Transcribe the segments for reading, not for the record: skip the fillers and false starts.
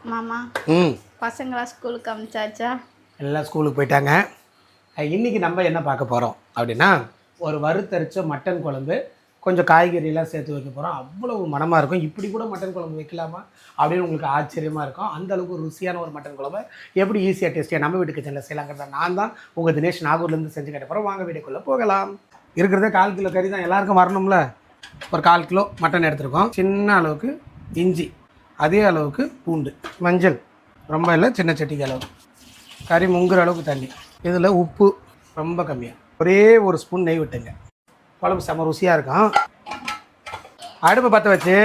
மாமா பசங்களா ஸ்கூலுக்கு அனுப்பிச்சாச்சா? எல்லாம் ஸ்கூலுக்கு போயிட்டாங்க. இன்றைக்கி நம்ம என்ன பார்க்க போகிறோம் அப்படின்னா, ஒரு வறுத்தரிச்ச மட்டன் குழம்பு, கொஞ்சம் காய்கறியெல்லாம் சேர்த்து வைக்க போகிறோம். அவ்வளவு மனமாக இருக்கும். இப்படி கூட மட்டன் குழம்பு வைக்கலாமா அப்படின்னு உங்களுக்கு ஆச்சரியமாக இருக்கும். அந்த அளவுக்கு ருசியான ஒரு மட்டன் குழம்பு எப்படி ஈஸியாக டேஸ்டியாக நம்ம வீட்டு கிச்சனில் செய்யலாங்கிறத நான் தான் உங்கள் தினேஷ் நாகூர்லேருந்து செஞ்சு கேட்ட போகிறோம். வாங்க வீடியோக்குள்ளே போகலாம். இருக்கிறதே 1/4 கிலோ கறி தான், எல்லாருக்கும் வரணும்ல. ஒரு 1/4 கிலோ மட்டன் எடுத்துருக்கோம். சின்ன அளவுக்கு இஞ்சி, அதே அளவுக்கு பூண்டு, மஞ்சள் ரொம்ப இல்லை, சின்ன சட்டிக்கு அளவு, கறி முங்குற அளவுக்கு தண்ணி, இதில் உப்பு ரொம்ப கம்மியாக, ஒரே ஒரு ஸ்பூன் நெய் விட்டுங்க. குழம்பு செம்ம ருசியாக இருக்கும். அடுப்பு பற்ற வச்சு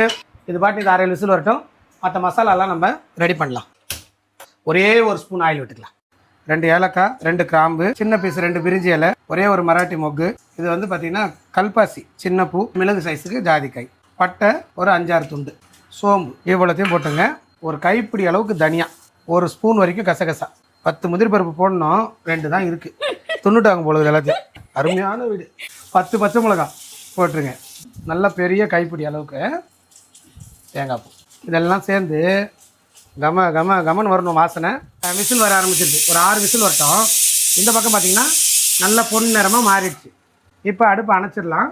இது பாட்டு இது 6 விசில் வரட்டும். மற்ற மசாலாலாம் நம்ம ரெடி பண்ணலாம். ஒரே ஒரு ஸ்பூன் ஆயில் விட்டுக்கலாம். 2 ஏலக்காய், 2 கிராம்பு, சின்ன பீஸ் 2 பிரிஞ்சி இலை, ஒரே ஒரு மராட்டி மொக்கு, இது வந்து பார்த்திங்கன்னா கல்பாசி சின்ன பூ, மிளகு சைஸுக்கு ஜாதிக்காய், பட்டை ஒரு 5-6 துண்டு, சோம்பு இவ்வளோத்தையும் போட்டுங்க. ஒரு கைப்பிடி அளவுக்கு தனியா, ஒரு ஸ்பூன் வரைக்கும் கசகசா, 10 முதிரி பருப்பு போடணும், 2 தான் இருக்குது, துண்ணுட்டாங்க போல எல்லாத்தையும். அருமையான வீடு. 10 பச்சை மிளகாய் போட்டுருங்க. நல்ல பெரிய கைப்பிடி அளவுக்கு தேங்காய் பூ, இதெல்லாம் சேர்ந்து கமன்னு வரணும் வாசனை. விசில் வர ஆரம்பிச்சிருச்சு. ஒரு 6 விசில் வரட்டும். இந்த பக்கம் பார்த்திங்கன்னா நல்ல பொன் நிறமாக மாறிடுச்சு. இப்போ அடுப்பு அணைச்சிடலாம்.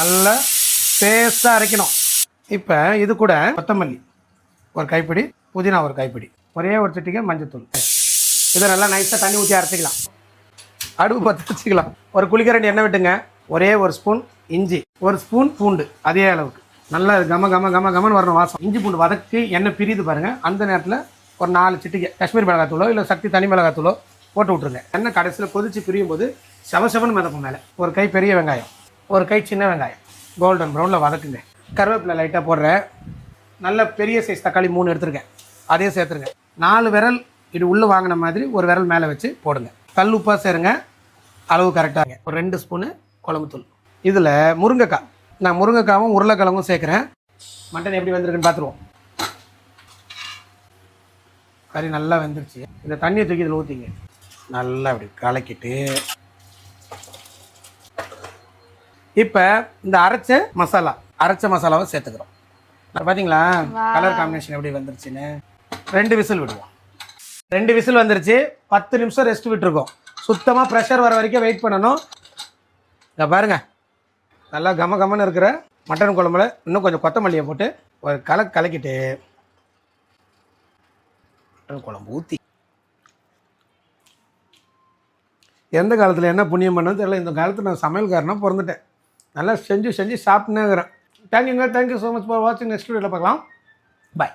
நல்லா பேஸ்ட்டாக அரைக்கணும். இப்போ இது கூட கொத்தமல்லி ஒரு கைப்பிடி, புதினா ஒரு கைப்பிடி, ஒரே ஒரு சிட்டிகை மஞ்சத்தூள், இதை நல்லா நைஸாக தண்ணி ஊற்றி அரைச்சிக்கலாம். அடுப்பு பற்ற வச்சுக்கலாம். ஒரு குளிக்கரண்டி எண்ணெய் விட்டுங்க. ஒரே ஒரு ஸ்பூன் இஞ்சி, ஒரு ஸ்பூன் பூண்டு, அதே அளவுக்கு நல்லா கமன்னு வரணும் வாசம். இஞ்சி பூண்டு வதக்கி எண்ணெய் பிரியுது பாருங்கள். அந்த நேரத்தில் ஒரு 4 சிட்டிகை காஷ்மீர் மிளகாத்தூளோ இல்லை சக்தி தனி மிளகாத்தூளோ போட்டு விட்ருங்க. எண்ணெய் கடைசியில் கொதித்து பிரியும் போது செவன் மிதக்கும் மேலே. ஒரு கை பெரிய வெங்காயம், ஒரு கை சின்ன வெங்காயம் கோல்டன் ப்ரௌனில் வதக்குங்க. கருவேப்பிலை லைட்டாக போடுறேன். நல்ல பெரிய சைஸ் தக்காளி 3 எடுத்துருக்கேன், அதே சேர்த்துருங்க. 4 விரல் இது உள்ளே வாங்கின மாதிரி ஒரு விரல் மேலே வச்சு போடுங்க. கல் உப்பாக சேருங்க, அளவு கரெக்டாக. ஒரு 2 ஸ்பூனு குழம்புத்தூள். இதில் முருங்கைக்காய், நான் முருங்கைக்காவும் உருளைக்கிழங்கும் சேர்க்குறேன். மட்டன் எப்படி வெந்திருக்குன்னு பார்த்துருவோம். கறி நல்லா வெந்துருச்சு. இந்த தண்ணியை தூக்கி இதில் ஊற்றிங்க. நல்லா அப்படி கலக்கிட்டு இப்போ இந்த அரைச்ச மசாலாவை சேர்த்துக்கிறோம். பார்த்தீங்களா கலர் காம்பினேஷன் எப்படி வந்துருச்சுன்னு. 2 விசில் விடுவோம். 2 விசில் வந்துருச்சு. 10 நிமிஷம் ரெஸ்ட் விட்டுருக்கோம். சுத்தமாக ப்ரெஷர் வர வரைக்கும் வெயிட் பண்ணணும். இதை பாருங்கள், நல்லா கமன்னு இருக்கிற மட்டன் குழம்புல இன்னும் கொஞ்சம் கொத்தமல்லியை போட்டு ஒரு கலக்கிட்டு மட்டன் குழம்பு ஊற்றி, எந்த காலத்தில் என்ன புண்ணியம் பண்ணது தெரியல, இந்த காலத்தில் நான் சமையல்காரனாக பிறந்துட்டேன். நல்லா செஞ்சு சாப்பிட்டுனேங்கிறேன். தேங்க்யூ ஸோ மச் ஃபார் வாட்சிங். நெக்ஸ்ட் வீடியோவில் பார்க்கலாம். பாய்.